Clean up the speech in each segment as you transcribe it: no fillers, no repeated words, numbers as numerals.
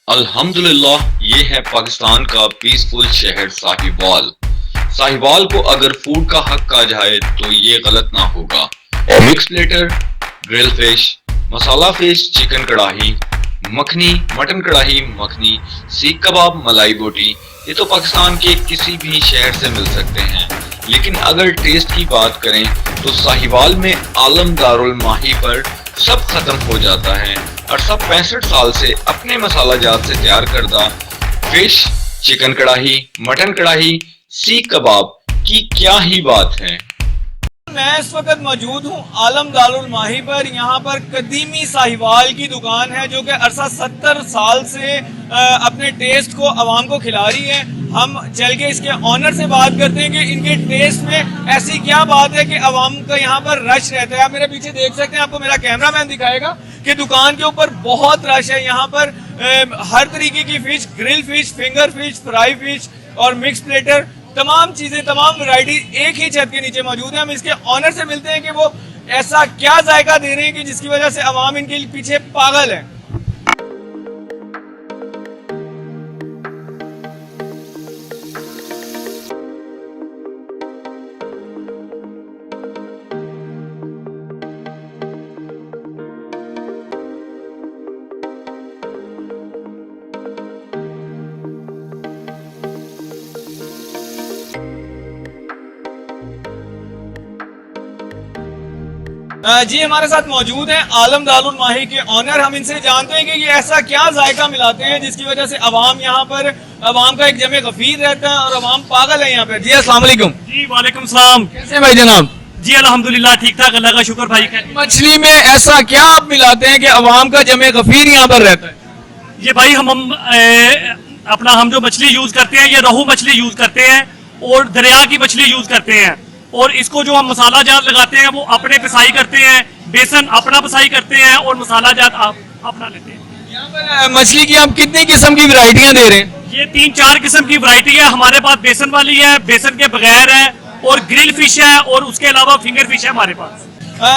अल्हम्दुलिल्लाह ये है पाकिस्तान का पीसफुल शहर साहिवाल। साहिवाल को अगर फूड का हक कहा जाए तो ये गलत ना होगा। मिक्स प्लेटर, ग्रिल फिश, मसाला फिश, चिकन कढ़ाई, मखनी, मटन कढ़ाई मखनी, सीख कबाब, मलाई बोटी, ये तो पाकिस्तान के किसी भी शहर से मिल सकते हैं। लेकिन अगर टेस्ट की बात करें तो साहिवाल में आलम दारुल माही पर सब खत्म हो जाता है और सब 65 साल से अपने मसाला जात से तैयार करदा फिश, चिकन कढ़ाई, मटन कढ़ाई, सीख कबाब की क्या ही बात है। मैं इस वक्त मौजूद हूँ आलम दारुल माही पर। यहाँ पर कदीमी साहिवाल की दुकान है जो कि अरसा 70 साल से अपने टेस्ट को आवाम को खिला रही है। हम चल के इसके ऑनर से बात करते हैं कि इनके टेस्ट में ऐसी क्या बात है कि आवाम का यहाँ पर रश रहता है। आप मेरे पीछे देख सकते हैं, आपको मेरा कैमरामैन दिखाएगा कि दुकान के ऊपर बहुत रश है। यहाँ पर हर तरीके की fish, grill fish, finger fish, fry fish और मिक्स प्लेटर, तमाम चीजें, तमाम वैरायटी एक ही छत के नीचे मौजूद है। हम इसके ऑनर से मिलते हैं कि वो ऐसा क्या जायका दे रहे हैं कि जिसकी वजह से आवाम इनके पीछे पागल है। जी हमारे साथ मौजूद हैं आलम दारुल माही के ऑनर। हम इनसे जानते हैं कि ये ऐसा क्या जायका मिलाते हैं जिसकी वजह से अवाम यहाँ पर, अवाम का एक जमे गफीर रहता है और अवाम पागल है यहाँ पे। जी अस्सलाम वालेकुम। जी वालेकुम सलाम। कैसे भाई जनाब? जी अल्हम्दुलिल्लाह ठीक ठाक, अल्लाह का शुक्र भाई। मछली में ऐसा क्या आप मिलाते हैं कि अवाम का जमे गफीर यहाँ पर रहता है? ये भाई हम जो मछली यूज करते हैं, ये रोहू मछली यूज करते हैं और दरिया की मछली यूज करते हैं। और इसको जो हम मसाला जात लगाते हैं वो अपने पिसाई करते हैं, बेसन अपना पिसाई करते हैं और मसाला जात आप अपना लेते हैं। यहाँ पर मछली की आप कितनी किस्म की वैरायटियां दे रहे हैं? ये 3-4 किस्म की वैरायटी है हमारे पास। बेसन वाली है, बेसन के बगैर है, और ग्रिल फिश है, और उसके अलावा फिंगर फिश है हमारे पास।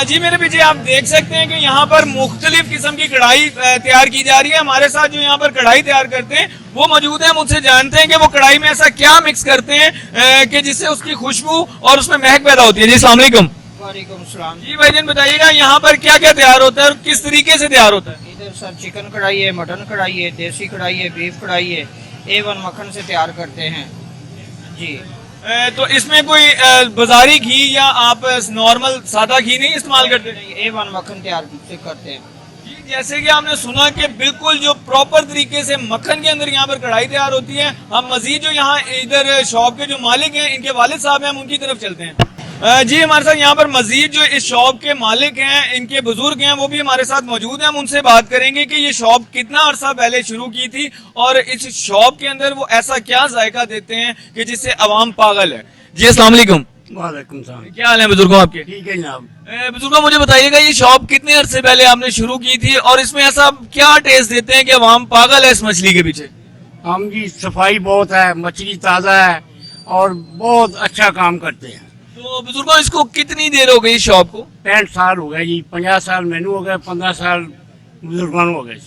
जी मेरे पीछे आप देख सकते हैं कि यहाँ पर मुख्तलिफ किस्म की कढ़ाई तैयार की जा रही है। हमारे साथ जो यहाँ पर कढ़ाई तैयार करते हैं वो मौजूद है। हम उनसे जानते हैं कि वो कढ़ाई में ऐसा क्या मिक्स करते हैं कि जिससे उसकी खुशबू और उसमें महक पैदा होती है। जी अस्सलाम वालेकुम। वालेकुम सलाम। जी भाईजान बताइएगा यहाँ पर क्या क्या तैयार होता है और किस तरीके से तैयार होता है? इधर सर चिकन कढ़ाई है, मटन कढ़ाई है, देसी कढ़ाई है, बीफ कढ़ाई है, A1 मक्खन से तैयार करते हैं जी। तो इसमें कोई बाजारी घी या आप नॉर्मल सादा घी नहीं इस्तेमाल करते? A1 मक्खन तैयार से करते हैं जी। जैसे कि आपने सुना कि बिल्कुल जो प्रॉपर तरीके से मक्खन के अंदर यहाँ पर कढ़ाई तैयार होती है। हम मजीद जो यहाँ इधर शॉप के जो मालिक हैं, इनके वालिद साहब हैं, हम उनकी तरफ चलते हैं। जी हमारे साथ यहाँ पर मजीद जो इस शॉप के मालिक हैं, इनके बुजुर्ग हैं, वो भी हमारे साथ मौजूद हैं। हम उनसे बात करेंगे कि ये शॉप कितना अरसा पहले शुरू की थी और इस शॉप के अंदर वो ऐसा क्या जायका देते हैं कि जिससे अवाम पागल है। जी अस्सलाम वालेकुम। वालेकुम सलाम। क्या हाल है बुजुर्गों आपके? ठीक है जनाब। बुजुर्गों मुझे बताइएगा ये शॉप कितने अरसे पहले आपने शुरू की थी और इसमें ऐसा क्या टेस्ट देते हैं कि अवाम पागल है इस मछली के पीछे? हम जी सफाई बहुत है, मछली ताज़ा है और बहुत अच्छा काम करते हैं। तो बुजुर्गों इसको कितनी देर हो गई इस शॉप को? 65 साल हो गए जी, 50 साल मैनू हो गए, 15 साल बुजुर्गान हो गए।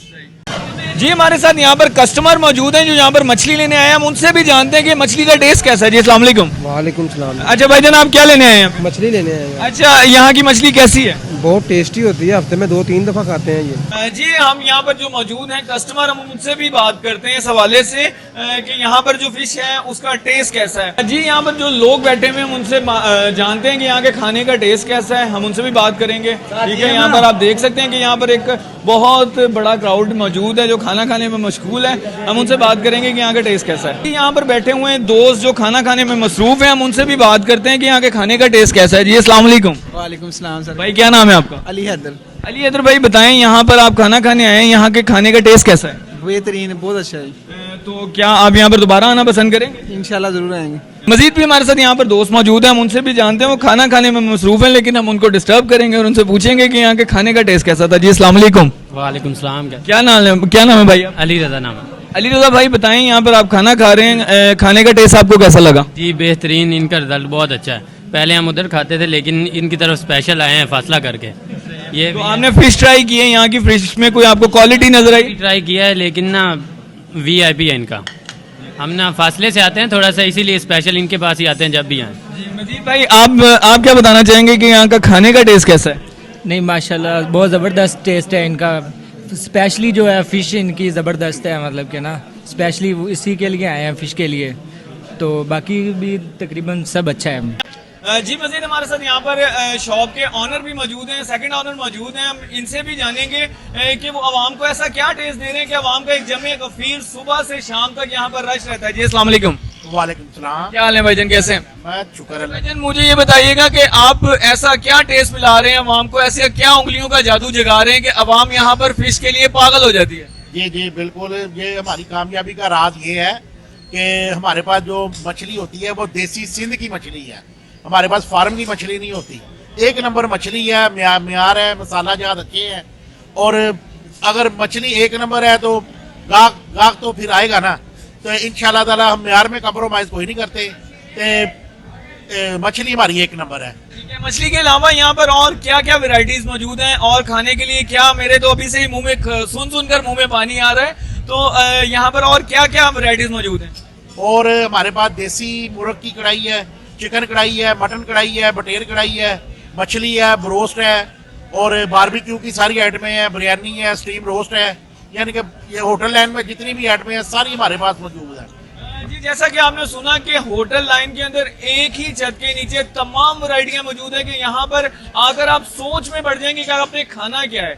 जी हमारे साथ यहाँ पर कस्टमर मौजूद हैं जो यहाँ पर मछली लेने आए हैं। हम उनसे भी जानते हैं कि मछली का टेस्ट कैसा है। जी अस्सलाम वालेकुम। वालेकुम सलाम। अच्छा भाईजान आप क्या लेने आए हैं? मछली लेने आए हैं। अच्छा यहाँ की मछली कैसी है? बहुत टेस्टी होती है, हफ्ते में 2-3 दफा खाते हैं ये। जी हम यहाँ पर जो मौजूद हैं कस्टमर, हम उनसे भी बात करते हैं इस हवाले से कि यहाँ पर जो फिश है उसका टेस्ट कैसा है। जी यहाँ पर जो लोग बैठे हुए हैं हम उनसे जानते हैं कि यहाँ के खाने का टेस्ट कैसा है। हम उनसे भी बात करेंगे। ठीक है, यहाँ पर आप देख सकते हैं कि यहाँ पर एक बहुत बड़ा क्राउड मौजूद है जो खाना खाने में मशगूल है। हम उनसे बात करेंगे कि यहाँ का टेस्ट कैसा है। यहाँ पर बैठे हुए हैं दोस्त जो खाना खाने में मसरूफ है। हम उनसे भी बात करते हैं कि यहाँ के खाने का टेस्ट कैसा है। जी अस्सलाम वालेकुम। वालेकुम सलाम सर। भाई क्या नाम है आपका? अली हैदर। अली हैदर भाई बताएं यहाँ पर आप खाना खाने आए हैं, यहाँ के खाने का टेस्ट कैसा है? बेहतरीन, बहुत अच्छा है। तो क्या आप यहाँ पर दोबारा आना पसंद करेंगे? इंशाल्लाह जरूर आएंगे। मजीद भी हमारे साथ यहाँ पर दोस्त मौजूद हैं, हम उनसे भी जानते हैं। वो खाना खाने में मसरूफ हैं लेकिन हम उनको डिस्टर्ब करेंगे और उनसे पूछेंगे कि यहाँ के खाने का टेस्ट कैसा था। जी अस्सलाम वालेकुम। वालेकुम सलाम। क्या नाम है भाई? अली रजा नाम है। अली रजा भाई बताएं यहाँ पर आप खाना खा रहे हैं, खाने का टेस्ट आपको कैसा लगा? जी बेहतरीन, इनका रिजल्ट बहुत अच्छा है। पहले हम उधर खाते थे लेकिन इनकी तरफ स्पेशल आए हैं फासला करके। ये तो आपने फिश ट्राई की है, यहाँ की फिश में कोई आपको क्वालिटी नजर आई? ट्राई किया है लेकिन ना VIP है इनका। हम ना फासले से आते हैं थोड़ा सा, इसीलिए स्पेशल इनके पास ही आते हैं जब भी आए। जी मजीद भाई, आप क्या बताना चाहेंगे कि यहाँ का खाने का टेस्ट कैसा है? नहीं माशाल्लाह बहुत ज़बरदस्त टेस्ट है इनका। स्पेशली जो है फ़िश इनकी ज़बरदस्त है, मतलब कि ना स्पेशली इसी के लिए आए हैं फ़िश के लिए, तो बाकी भी तकरीबन सब अच्छा है। जी मजीद हमारे साथ यहाँ पर शॉप के ऑनर भी मौजूद हैं, सेकंड ऑनर मौजूद हैं। हम इनसे भी जानेंगे कि वो आवाम को ऐसा क्या टेस्ट दे रहे हैं कि आवाम का एक जमे गफीर सुबह से शाम तक यहाँ पर रश रहता है। जी अस्सलाम वालेकुम। वालेकुम सलाम। क्या हाल है भाईजान, कैसे हैं? मैं शुक्र है। भाईजान मुझे ये बताइएगा कि आप ऐसा क्या टेस्ट मिला रहे हैं आवाम को, ऐसे क्या उंगलियों का जादू जगा रहे हैं कि आवाम यहाँ पर फिश के लिए पागल हो जाती है? जी जी बिल्कुल, ये हमारी कामयाबी का राज ये है कि हमारे पास जो मछली होती है वो देसी सिंध की मछली है। हमारे पास फार्म की मछली नहीं होती। एक नंबर मछली है, म्यार है, मसाला जात अच्छे हैं, और अगर मछली एक नंबर है तो गाहक तो फिर आएगा ना। तो इंशाल्लाह ताला हम म्यार में कंप्रोमाइज कोई नहीं करते। मछली हमारी एक नंबर है। ठीक है, मछली के अलावा यहाँ पर और क्या क्या वेराइटीज मौजूद हैं और खाने के लिए क्या? मेरे तो अभी से ही मुंह में सुनकर मुंह में पानी आ रहा है। तो यहाँ पर और क्या क्या वेराइटीज मौजूद हैं? और हमारे पास देसी मुर्ग की कढ़ाई है, चिकन कढ़ाई है, मटन कढ़ाई है, बटेर कढ़ाई है, मछली है, ब्रोस्ट है, और बारबेक्यू की सारी आइटमें हैं, बिरयानी है, स्टीम रोस्ट है, यानी कि ये होटल लाइन में जितनी भी आइटमें हैं सारी हमारे पास मौजूद है। जी जैसा कि आपने सुना कि होटल लाइन के अंदर एक ही छत के नीचे तमाम वैरायटियां मौजूद है कि यहाँ पर आकर आप सोच में पड़ जाएंगे कि आपने खाना क्या है।